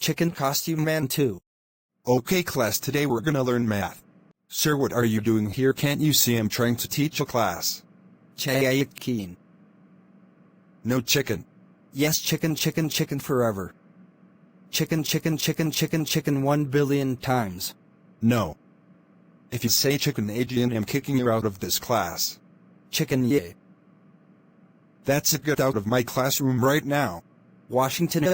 Chicken Costume Man 2. Okay class, today we're gonna learn math. Sir, what are you doing here? Can't you see I'm trying to teach a class? Chicken. No chicken. Yes, chicken forever. Chicken 1 billion times. No. If you say chicken Adrian, I'm kicking you out of this class. Chicken yay. That's it, get out of my classroom right now. Washington.